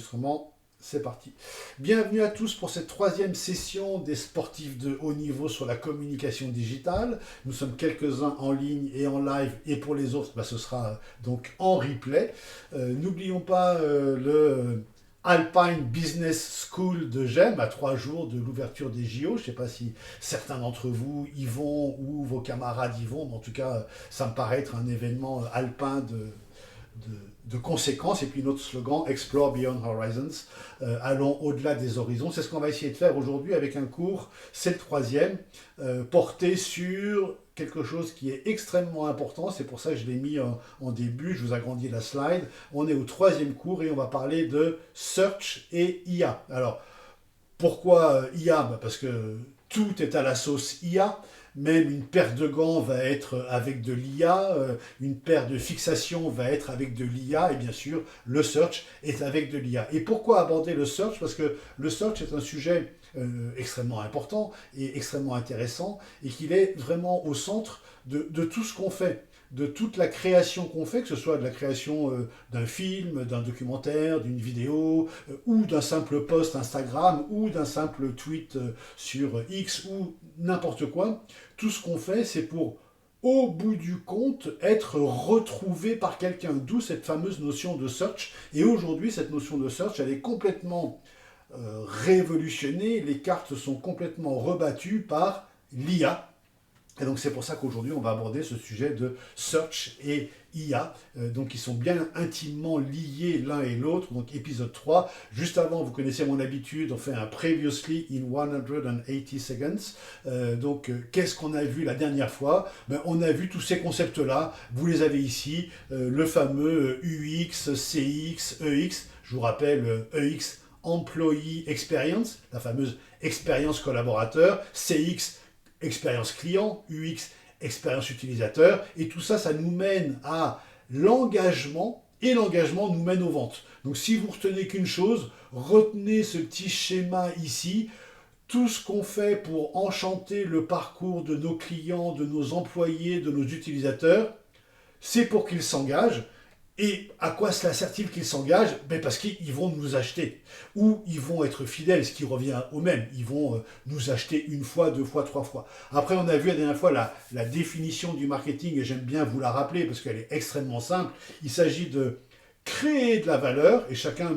Enregistrement, c'est parti. Bienvenue à tous pour cette troisième session des sportifs de haut niveau sur la communication digitale. Nous sommes quelques-uns en ligne et en live, et pour les autres, ce sera donc en replay. N'oublions pas le Alpine Business School de GEM à 3 jours de l'ouverture des JO. Je ne sais pas si certains d'entre vous y vont ou vos camarades y vont, mais en tout cas, ça me paraît être un événement alpin de conséquences. Et puis notre slogan Explore Beyond Horizons, allons au-delà des horizons. C'est ce qu'on va essayer de faire aujourd'hui avec un cours, c'est le troisième, porté sur quelque chose qui est extrêmement important. C'est pour ça que je l'ai mis en début, je vous agrandis la slide. On est au troisième cours et on va parler de Search et IA. Alors pourquoi IA? Parce que tout est à la sauce IA. Même une paire de gants va être avec de l'IA, une paire de fixations va être avec de l'IA, et bien sûr, le search est avec de l'IA. Et pourquoi aborder le search? Parce que le search est un sujet extrêmement important et extrêmement intéressant, et qu'il est vraiment au centre de tout ce qu'on fait, de toute la création qu'on fait, que ce soit de la création d'un film, d'un documentaire, d'une vidéo, ou d'un simple post Instagram, ou d'un simple tweet sur X, ou n'importe quoi. Tout ce qu'on fait, c'est pour, au bout du compte, être retrouvé par quelqu'un. D'où cette fameuse notion de search. Et aujourd'hui, cette notion de search, elle est complètement révolutionnée. Les cartes sont complètement rebattues par l'IA. Et donc c'est pour ça qu'aujourd'hui on va aborder ce sujet de search et IA, donc qui sont bien intimement liés l'un et l'autre. Donc épisode 3, juste avant, vous connaissez mon habitude, on fait un Previously in 180 seconds. Qu'est-ce qu'on a vu la dernière fois? On a vu tous ces concepts-là, vous les avez ici, le fameux UX, CX, EX, je vous rappelle EX, Employee Experience, la fameuse expérience collaborateur, CX, expérience client, UX, expérience utilisateur, et tout ça, ça nous mène à l'engagement, et l'engagement nous mène aux ventes. Donc si vous retenez qu'une chose, retenez ce petit schéma ici. Tout ce qu'on fait pour enchanter le parcours de nos clients, de nos employés, de nos utilisateurs, c'est pour qu'ils s'engagent. Et à quoi cela sert-il qu'ils s'engagent? Parce qu'ils vont nous acheter. Ou ils vont être fidèles, ce qui revient au même. Ils vont nous acheter une fois, deux fois, trois fois. Après, on a vu la dernière fois la définition du marketing, et j'aime bien vous la rappeler parce qu'elle est extrêmement simple. Il s'agit de créer de la valeur, et chacun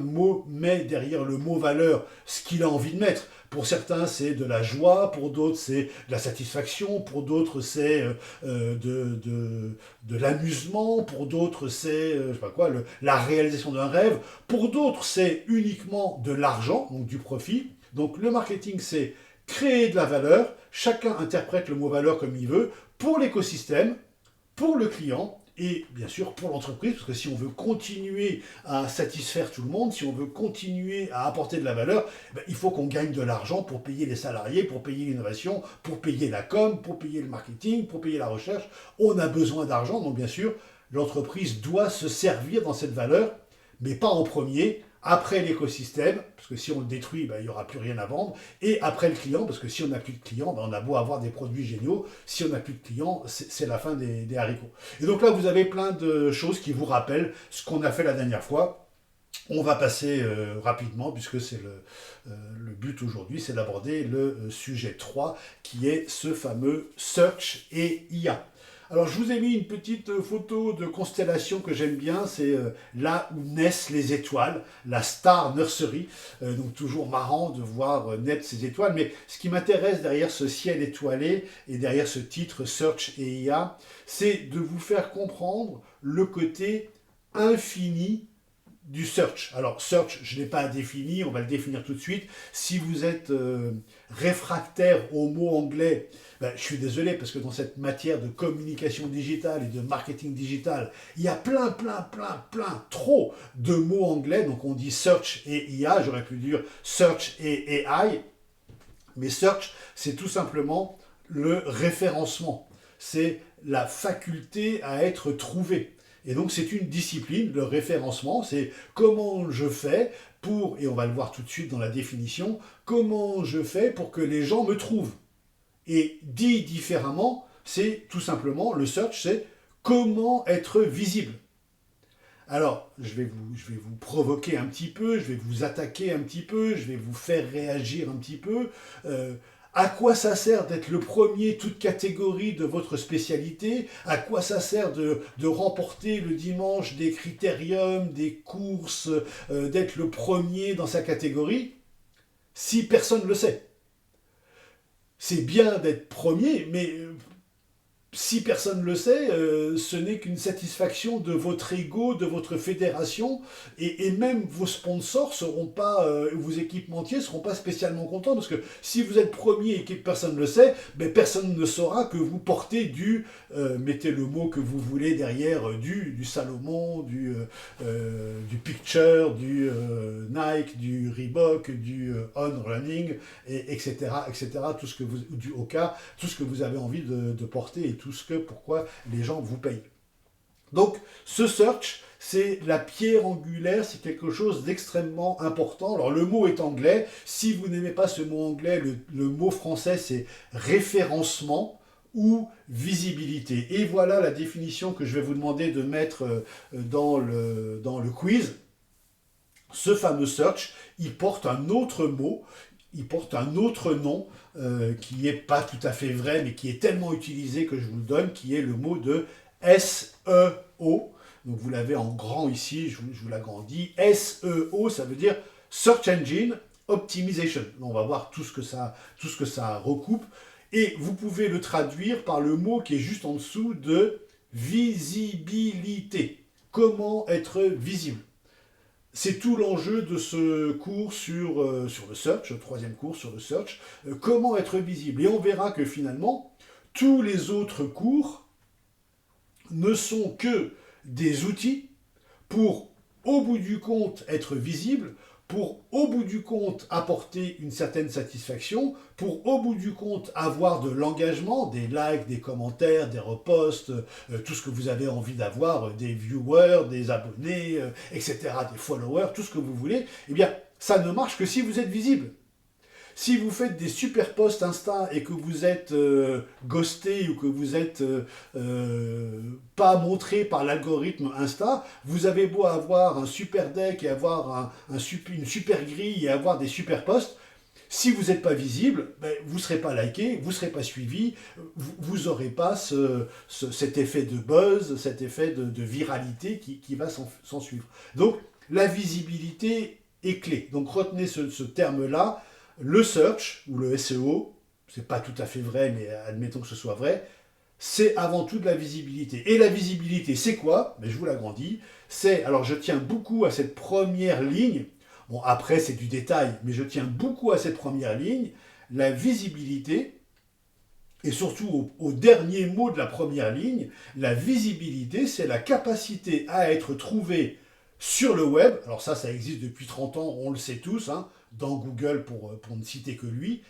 met derrière le mot valeur ce qu'il a envie de mettre. Pour certains, c'est de la joie, pour d'autres, c'est de la satisfaction, pour d'autres, c'est de l'amusement, pour d'autres, c'est je sais pas quoi, la réalisation d'un rêve, pour d'autres, c'est uniquement de l'argent, donc du profit. Donc le marketing, c'est créer de la valeur, chacun interprète le mot valeur comme il veut, pour l'écosystème, pour le client, et bien sûr pour l'entreprise, parce que si on veut continuer à satisfaire tout le monde, si on veut continuer à apporter de la valeur, il faut qu'on gagne de l'argent pour payer les salariés, pour payer l'innovation, pour payer la com, pour payer le marketing, pour payer la recherche. On a besoin d'argent, donc bien sûr, l'entreprise doit se servir dans cette valeur, mais pas en premier, après l'écosystème, parce que si on le détruit, il n'y aura plus rien à vendre, et après le client, parce que si on n'a plus de clients, on a beau avoir des produits géniaux, si on n'a plus de clients, c'est la fin des haricots. Et donc là, vous avez plein de choses qui vous rappellent ce qu'on a fait la dernière fois. On va passer rapidement, puisque c'est le but aujourd'hui, c'est d'aborder le sujet 3, qui est ce fameux Search et IA. Alors je vous ai mis une petite photo de constellation que j'aime bien, c'est là où naissent les étoiles, la Star Nursery, donc toujours marrant de voir naître ces étoiles, mais ce qui m'intéresse derrière ce ciel étoilé et derrière ce titre Search et IA, c'est de vous faire comprendre le côté infini du search. Alors, search, je ne l'ai pas défini, on va le définir tout de suite. Si vous êtes réfractaire au mot anglais, je suis désolé, parce que dans cette matière de communication digitale et de marketing digital, il y a plein, trop de mots anglais. Donc, on dit search et IA, j'aurais pu dire search et AI. Mais search, c'est tout simplement le référencement. C'est la faculté à être trouvé. Et donc c'est une discipline, le référencement, c'est comment je fais pour, et on va le voir tout de suite dans la définition, comment je fais pour que les gens me trouvent. Et dit différemment, c'est tout simplement, le search, c'est comment être visible. Alors, je vais vous provoquer un petit peu, je vais vous attaquer un petit peu, je vais vous faire réagir un petit peu. Euh, à quoi ça sert d'être le premier, toute catégorie de votre spécialité? À quoi ça sert de remporter le dimanche des critériums, des courses, d'être le premier dans sa catégorie, si personne ne le sait? C'est bien d'être premier, mais si personne ne le sait, ce n'est qu'une satisfaction de votre ego, de votre fédération, et même vos sponsors seront pas, vos équipementiers seront pas spécialement contents, parce que si vous êtes premier et que personne ne le sait, ben personne ne saura que vous portez mettez le mot que vous voulez derrière, du Salomon, du Picture, du Nike, du Reebok, du On Running, etc., etc., tout ce que vous, du Oka, tout ce que vous avez envie de porter et tout ce que, pourquoi les gens vous payent. Donc, ce search, c'est la pierre angulaire, c'est quelque chose d'extrêmement important. Alors, le mot est anglais. Si vous n'aimez pas ce mot anglais, le mot français, c'est référencement ou visibilité. Et voilà la définition que je vais vous demander de mettre dans le quiz. Ce fameux search, il porte un autre mot, il porte un autre nom qui n'est pas tout à fait vrai, mais qui est tellement utilisé que je vous le donne, qui est le mot de SEO. Donc vous l'avez en grand ici, je vous l'agrandis. SEO, ça veut dire Search Engine Optimization. On va voir tout ce que ça recoupe. Et vous pouvez le traduire par le mot qui est juste en dessous de visibilité. Comment être visible? C'est tout l'enjeu de ce cours sur le search, le troisième cours sur le search, comment être visible. Et on verra que finalement, tous les autres cours ne sont que des outils pour, au bout du compte, être visible, pour, au bout du compte, apporter une certaine satisfaction, pour, au bout du compte, avoir de l'engagement, des likes, des commentaires, des reposts, tout ce que vous avez envie d'avoir, des viewers, des abonnés, etc., des followers, tout ce que vous voulez, eh bien, ça ne marche que si vous êtes visible. Si vous faites des super posts Insta et que vous êtes ghosté ou que vous êtes pas montré par l'algorithme Insta, vous avez beau avoir un super deck et avoir une super grille et avoir des super posts, si vous n'êtes pas visible, ben, vous ne serez pas liké, vous ne serez pas suivi, vous n'aurez pas cet effet de buzz, cet effet de viralité qui va s'en suivre. Donc la visibilité est clé. Donc retenez ce terme-là. Le search, ou le SEO, c'est pas tout à fait vrai, mais admettons que ce soit vrai, c'est avant tout de la visibilité. Et la visibilité, c'est quoi? Mais je vous l'agrandis. Alors je tiens beaucoup à cette première ligne. Bon, après, c'est du détail, mais je tiens beaucoup à cette première ligne. La visibilité, et surtout au dernier mot de la première ligne, la visibilité, c'est la capacité à être trouvé sur le web. Alors ça existe depuis 30 ans, on le sait tous, hein, dans Google pour ne citer que lui.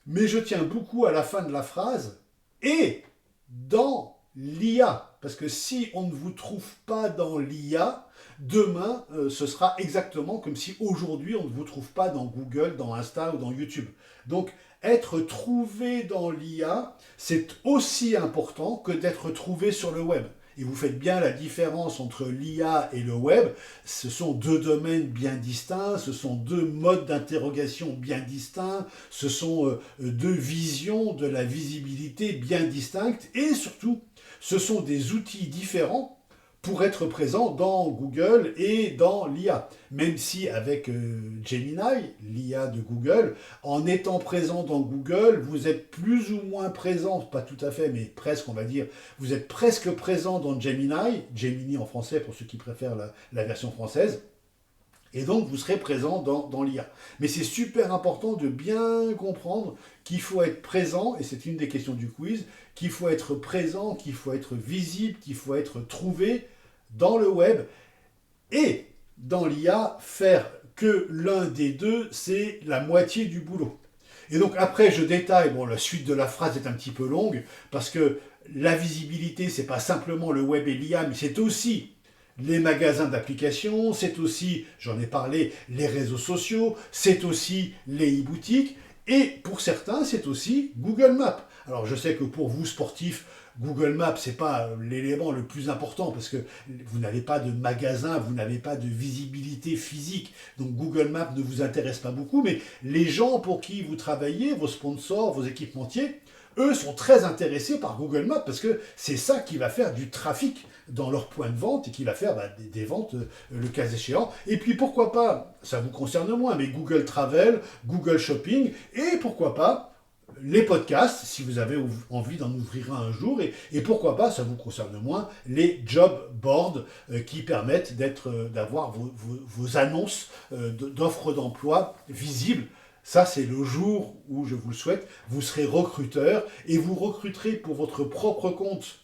Mais je tiens beaucoup à la fin de la phrase, et dans l'IA. Parce que si on ne vous trouve pas dans l'IA, demain, ce sera exactement comme si aujourd'hui, on ne vous trouve pas dans Google, dans Insta ou dans YouTube. Donc, être trouvé dans l'IA, c'est aussi important que d'être trouvé sur le web. Et vous faites bien la différence entre l'IA et le web. Ce sont deux domaines bien distincts, ce sont deux modes d'interrogation bien distincts, ce sont deux visions de la visibilité bien distinctes, et surtout, ce sont des outils différents pour être présents dans Google et dans l'IA. Même si avec Gemini, l'IA de Google, en étant présent dans Google, vous êtes plus ou moins présent, pas tout à fait, mais presque, on va dire, vous êtes presque présent dans Gemini en français pour ceux qui préfèrent la version française, et donc vous serez présent dans l'IA. Mais c'est super important de bien comprendre qu'il faut être présent, et c'est une des questions du quiz, qu'il faut être présent, qu'il faut être visible, qu'il faut être trouvé dans le web, et dans l'IA, faire que l'un des deux, c'est la moitié du boulot. Et donc après, je détaille, bon, la suite de la phrase est un petit peu longue, parce que la visibilité, c'est pas simplement le web et l'IA, mais c'est aussi les magasins d'applications, c'est aussi, j'en ai parlé, les réseaux sociaux, c'est aussi les e-boutiques, et pour certains, c'est aussi Google Maps. Alors je sais que pour vous, sportifs, Google Maps, c'est pas l'élément le plus important parce que vous n'avez pas de magasin, vous n'avez pas de visibilité physique. Donc Google Maps ne vous intéresse pas beaucoup, mais les gens pour qui vous travaillez, vos sponsors, vos équipementiers, eux sont très intéressés par Google Maps parce que c'est ça qui va faire du trafic dans leur point de vente et qui va faire des ventes le cas échéant. Et puis pourquoi pas, ça vous concerne moins, mais Google Travel, Google Shopping et pourquoi pas les podcasts, si vous avez envie d'en ouvrir un jour, et pourquoi pas, ça vous concerne moins, les job boards qui permettent d'avoir vos annonces d'offres d'emploi visibles. Ça, c'est le jour où, je vous le souhaite, vous serez recruteur et vous recruterez pour votre propre compte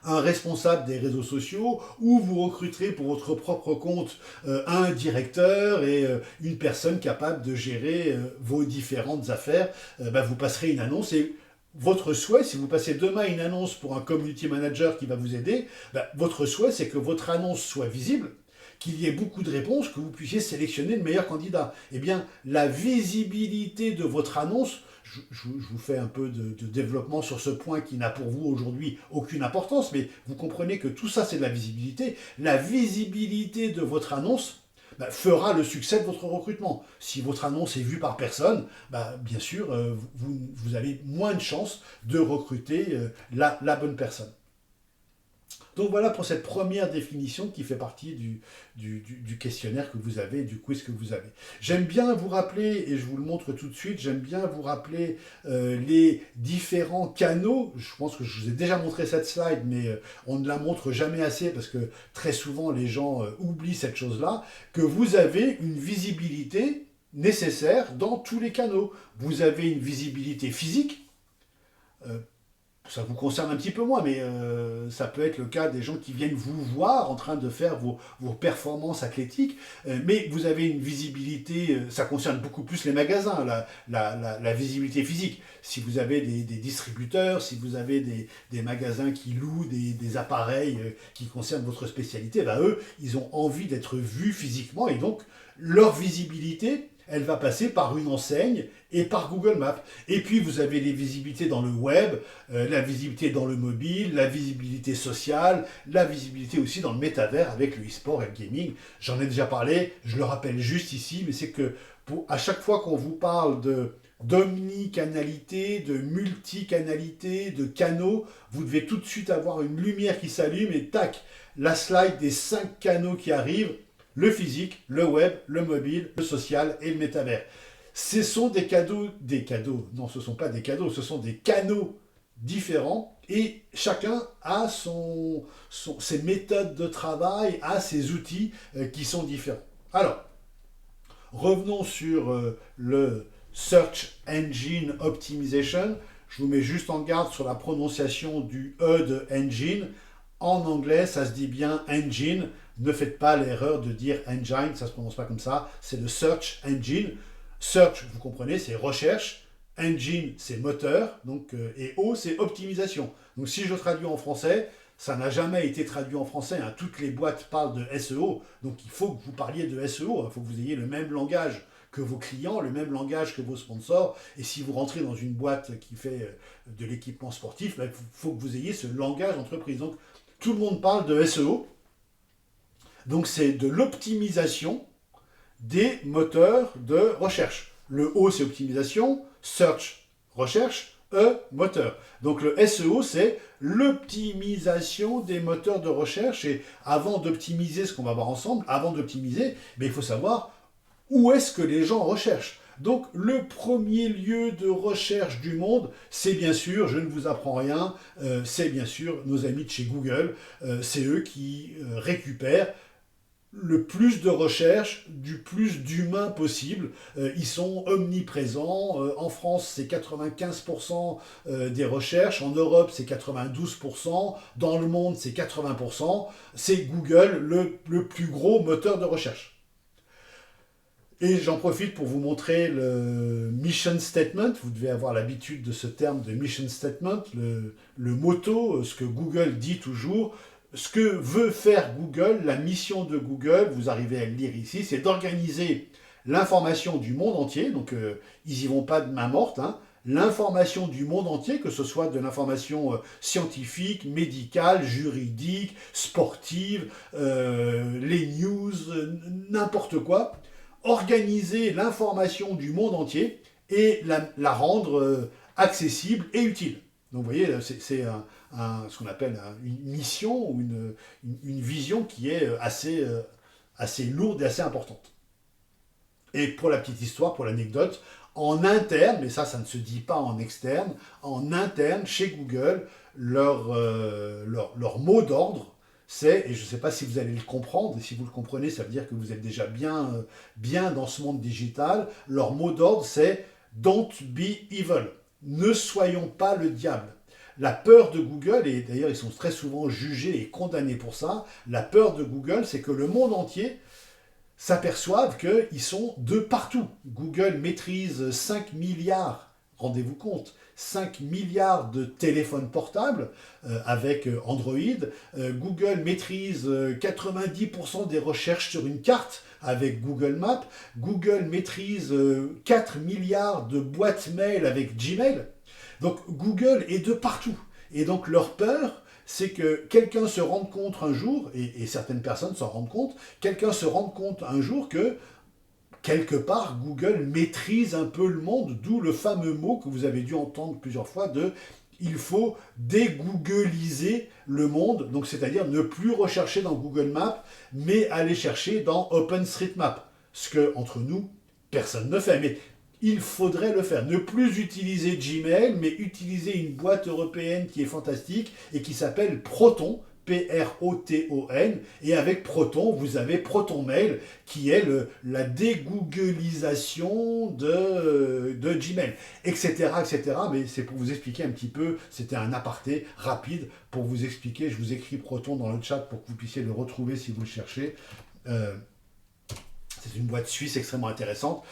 un responsable des réseaux sociaux ou vous recruterez pour votre propre compte un directeur et une personne capable de gérer vos différentes affaires. Vous passerez une annonce et votre souhait, si vous passez demain une annonce pour un community manager qui va vous aider, votre souhait c'est que votre annonce soit visible, qu'il y ait beaucoup de réponses, que vous puissiez sélectionner le meilleur candidat. Eh bien, la visibilité de votre annonce, je vous fais un peu de développement sur ce point qui n'a pour vous aujourd'hui aucune importance, mais vous comprenez que tout ça c'est de la visibilité. La visibilité de votre annonce fera le succès de votre recrutement. Si votre annonce est vue par personne, bien sûr, vous avez moins de chances de recruter la bonne personne. Donc voilà pour cette première définition qui fait partie du questionnaire que vous avez, du quiz que vous avez. J'aime bien vous rappeler, et je vous le montre tout de suite, j'aime bien vous rappeler les différents canaux. Je pense que je vous ai déjà montré cette slide, mais on ne la montre jamais assez parce que très souvent les gens oublient cette chose-là, que vous avez une visibilité nécessaire dans tous les canaux. Vous avez une visibilité physique, ça vous concerne un petit peu moins, mais ça peut être le cas des gens qui viennent vous voir en train de faire vos performances athlétiques, mais vous avez une visibilité, ça concerne beaucoup plus les magasins, la visibilité physique. Si vous avez des distributeurs, si vous avez des magasins qui louent des appareils qui concernent votre spécialité, eux, ils ont envie d'être vus physiquement, et donc leur visibilité, elle va passer par une enseigne et par Google Maps. Et puis vous avez les visibilités dans le web, la visibilité dans le mobile, la visibilité sociale, la visibilité aussi dans le métavers avec le e-sport et le gaming. J'en ai déjà parlé, je le rappelle juste ici, mais c'est que à chaque fois qu'on vous parle d'omnicanalité, de multicanalité, de canaux, vous devez tout de suite avoir une lumière qui s'allume et tac, la slide des 5 canaux qui arrivent. Le physique, le web, le mobile, le social et le métavers. Ce sont des cadeaux, non ce ne sont pas des cadeaux, ce sont des canaux différents et chacun a ses méthodes de travail, a ses outils qui sont différents. Alors, revenons sur le Search Engine Optimization. Je vous mets juste en garde sur la prononciation du E de engine. En anglais, ça se dit bien engine. Ne faites pas l'erreur de dire engine, ça ne se prononce pas comme ça. C'est le search engine. Search, vous comprenez, c'est recherche. Engine, c'est moteur. Donc, et O, c'est optimisation. Donc si je traduis en français, ça n'a jamais été traduit en français. Toutes les boîtes parlent de SEO. Donc il faut que vous parliez de SEO. Il faut que vous ayez le même langage que vos clients, le même langage que vos sponsors. Et si vous rentrez dans une boîte qui fait de l'équipement sportif, il faut que vous ayez ce langage d'entreprise. Donc tout le monde parle de SEO. Donc c'est de l'optimisation des moteurs de recherche. Le O c'est optimisation, search, recherche, E, moteur. Donc le SEO c'est l'optimisation des moteurs de recherche. Et avant d'optimiser ce qu'on va voir ensemble, il faut savoir où est-ce que les gens recherchent. Donc le premier lieu de recherche du monde, c'est bien sûr, je ne vous apprends rien, c'est bien sûr nos amis de chez Google. C'est eux qui récupèrent le plus de recherches, du plus d'humains possible. Ils sont omniprésents. En France, c'est 95% des recherches. En Europe, c'est 92%. Dans le monde, c'est 80%. C'est Google, le plus gros moteur de recherche. Et j'en profite pour vous montrer le mission statement. Vous devez avoir l'habitude de ce terme de mission statement, le motto, ce que Google dit toujours. Ce que veut faire Google, la mission de Google, vous arrivez à le lire ici, c'est d'organiser l'information du monde entier. Donc, ils n'y vont pas de main morte. l'information du monde entier, que ce soit de l'information scientifique, médicale, juridique, sportive, les news, n'importe quoi, organiser l'information du monde entier et la rendre accessible et utile. Donc vous voyez, c'est ce qu'on appelle une mission ou une vision qui est assez lourde et assez importante. Et pour la petite histoire, pour l'anecdote, en interne, mais ça ne se dit pas en externe, en interne, chez Google, leur mot d'ordre, c'est, et je ne sais pas si vous allez le comprendre, et si vous le comprenez, ça veut dire que vous êtes déjà bien dans ce monde digital, leur mot d'ordre, c'est Don't be evil. Ne soyons pas le diable. La peur de Google, et d'ailleurs ils sont très souvent jugés et condamnés pour ça, la peur de Google, c'est que le monde entier s'aperçoivent qu'ils sont de partout. Google maîtrise 5 milliards, rendez-vous compte, 5 milliards de téléphones portables avec Android. Google maîtrise 90% des recherches sur une carte avec Google Maps. Google maîtrise 4 milliards de boîtes mail avec Gmail. Donc Google est de partout. Et donc leur peur, c'est que quelqu'un se rende compte un jour, et certaines personnes s'en rendent compte, quelqu'un se rende compte un jour que, quelque part, Google maîtrise un peu le monde, d'où le fameux mot que vous avez dû entendre plusieurs fois de il faut dégoogliser le monde, donc c'est-à-dire ne plus rechercher dans Google Maps, mais aller chercher dans OpenStreetMap. Ce que, entre nous, personne ne fait. Mais il faudrait le faire. Ne plus utiliser Gmail, mais utiliser une boîte européenne qui est fantastique et qui s'appelle Proton, P-R-O-T-O-N. Et avec Proton, vous avez Proton Mail, qui est la dégooglisation de Gmail, etc., etc. Mais c'est pour vous expliquer un petit peu, c'était un aparté rapide pour vous expliquer. Je vous écris Proton dans le chat pour que vous puissiez le retrouver si vous le cherchez. C'est une boîte suisse extrêmement intéressante.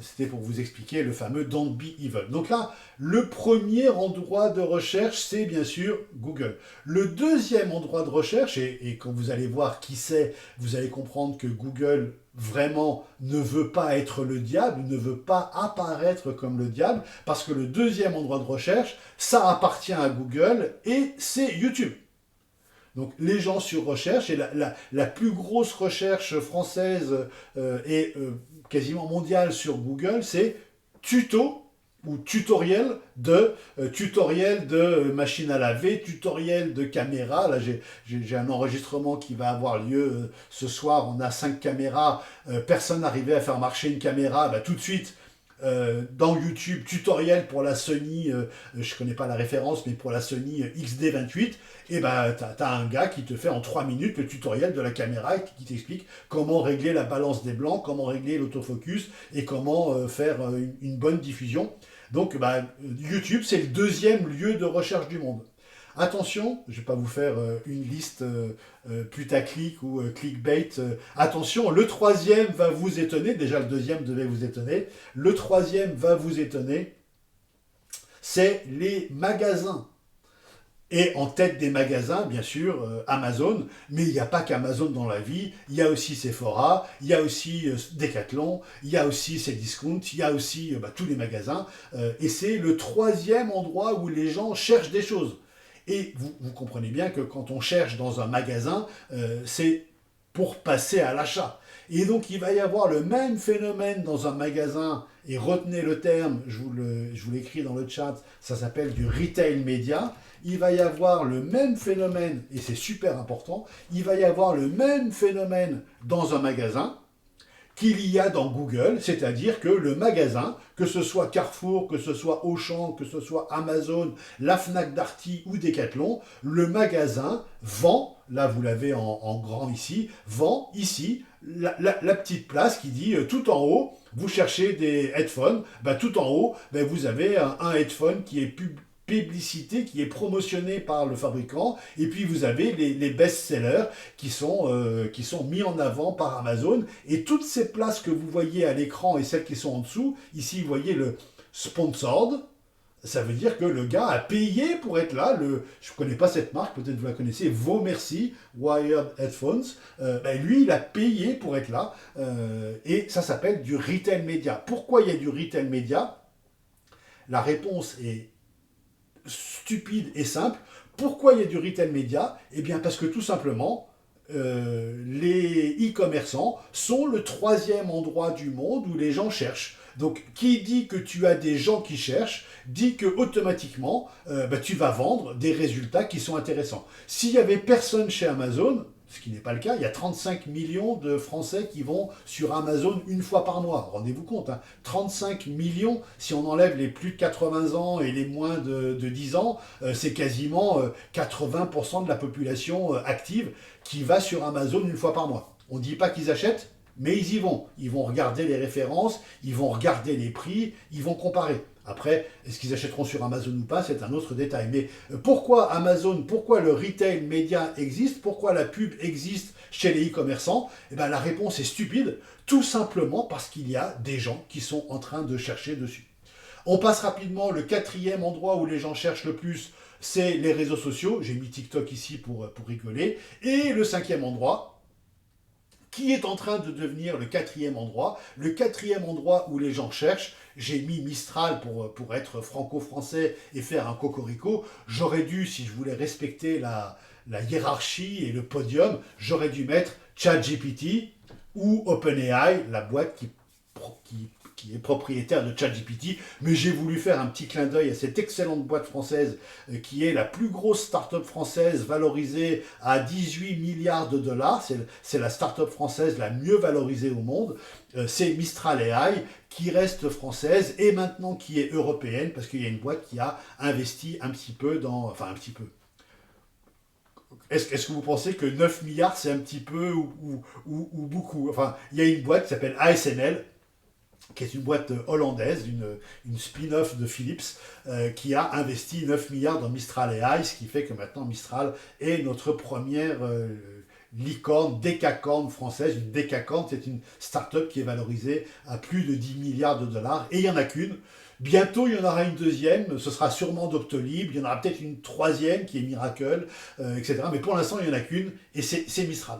C'était pour vous expliquer le fameux Don't Be Evil. Donc là, le premier endroit de recherche, c'est bien sûr Google. Le deuxième endroit de recherche, et quand vous allez voir qui c'est, vous allez comprendre que Google vraiment ne veut pas être le diable, ne veut pas apparaître comme le diable, parce que le deuxième endroit de recherche, ça appartient à Google et c'est YouTube. Donc les gens sur recherche, et la plus grosse recherche française et quasiment mondiale sur Google, c'est tuto ou tutoriel de machine à laver, tutoriel de caméra. Là j'ai un enregistrement qui va avoir lieu ce soir, on a 5 caméras, personne n'arrivait à faire marcher une caméra, bah, tout de suite. Dans YouTube, tutoriel pour la Sony, je connais pas la référence, mais pour la Sony XD28, et ben t'as un gars qui te fait en 3 minutes le tutoriel de la caméra et qui t'explique comment régler la balance des blancs, comment régler l'autofocus et comment faire une bonne diffusion. Donc YouTube, c'est le deuxième lieu de recherche du monde. Attention, je ne vais pas vous faire une liste putaclic ou clickbait. Attention, le troisième va vous étonner. Déjà, le deuxième devait vous étonner. Le troisième va vous étonner. C'est les magasins. Et en tête des magasins, bien sûr, Amazon. Mais il n'y a pas qu'Amazon dans la vie. Il y a aussi Sephora, il y a aussi Decathlon, il y a aussi Cdiscount, il y a aussi tous les magasins. Et c'est le troisième endroit où les gens cherchent des choses. Et vous comprenez bien que quand on cherche dans un magasin, c'est pour passer à l'achat. Et donc il va y avoir le même phénomène dans un magasin, et retenez le terme, je vous l'écris dans le chat, ça s'appelle du retail média. Il va y avoir le même phénomène, et c'est super important, il va y avoir le même phénomène dans un magasin qu'il y a dans Google, c'est-à-dire que le magasin, que ce soit Carrefour, que ce soit Auchan, que ce soit Amazon, la Fnac Darty ou Decathlon, le magasin vend, là vous l'avez en grand ici, vend ici la petite place qui dit tout en haut, vous cherchez des headphones, tout en haut, vous avez un headphone qui est publicité qui est promotionnée par le fabricant, et puis vous avez les best-sellers qui sont mis en avant par Amazon, et toutes ces places que vous voyez à l'écran et celles qui sont en dessous, ici vous voyez le sponsored, ça veut dire que le gars a payé pour être là, je ne connais pas cette marque, peut-être vous la connaissez, Vos Merci, Wired Headphones, lui il a payé pour être là, et ça s'appelle du retail média. Pourquoi il y a du retail média ? La réponse est stupide et simple. Pourquoi il y a du retail média? Eh bien parce que tout simplement, les e-commerçants sont le troisième endroit du monde où les gens cherchent. Donc, qui dit que tu as des gens qui cherchent, dit que automatiquement, tu vas vendre des résultats qui sont intéressants. S'il n'y avait personne chez Amazon, ce qui n'est pas le cas, il y a 35 millions de Français qui vont sur Amazon une fois par mois. Rendez-vous compte, hein, 35 millions, si on enlève les plus de 80 ans et les moins de 10 ans, c'est quasiment 80% de la population active qui va sur Amazon une fois par mois. On ne dit pas qu'ils achètent, mais ils y vont. Ils vont regarder les références, ils vont regarder les prix, ils vont comparer. Après, est-ce qu'ils achèteront sur Amazon ou pas, c'est un autre détail. Mais pourquoi Amazon, pourquoi le retail média existe, pourquoi la pub existe chez les e-commerçants? Eh bien, la réponse est stupide, tout simplement parce qu'il y a des gens qui sont en train de chercher dessus. On passe rapidement, le quatrième endroit où les gens cherchent le plus, c'est les réseaux sociaux. J'ai mis TikTok ici pour rigoler. Et le cinquième endroit, qui est en train de devenir le quatrième endroit. Le quatrième endroit où les gens cherchent, j'ai mis Mistral pour être franco-français et faire un cocorico. J'aurais dû, si je voulais respecter la hiérarchie et le podium, j'aurais dû mettre ChatGPT ou OpenAI, la boîte qui est propriétaire de ChatGPT, mais j'ai voulu faire un petit clin d'œil à cette excellente boîte française qui est la plus grosse start-up française valorisée à 18 milliards de dollars. C'est la start-up française la mieux valorisée au monde. C'est Mistral AI qui reste française et maintenant qui est européenne parce qu'il y a une boîte qui a investi un petit peu dans... Enfin, un petit peu. Est-ce que vous pensez que 9 milliards c'est un petit peu ou beaucoup? Enfin, il y a une boîte qui s'appelle ASML, qui est une boîte hollandaise, une spin-off de Philips, qui a investi 9 milliards dans Mistral AI, ce qui fait que maintenant Mistral est notre première licorne, décacorne française. Une décacorne, c'est une start-up qui est valorisée à plus de 10 milliards de dollars, et il n'y en a qu'une. Bientôt, il y en aura une deuxième, ce sera sûrement Doctolib, il y en aura peut-être une troisième qui est Miracle, etc. Mais pour l'instant, il n'y en a qu'une, et c'est Mistral.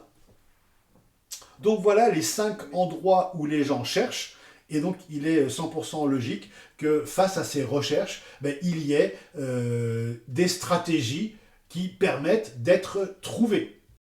Donc voilà les 5 endroits où les gens cherchent. Et donc, il est 100% logique que face à ces recherches, il y ait des stratégies qui permettent d'être trouvées.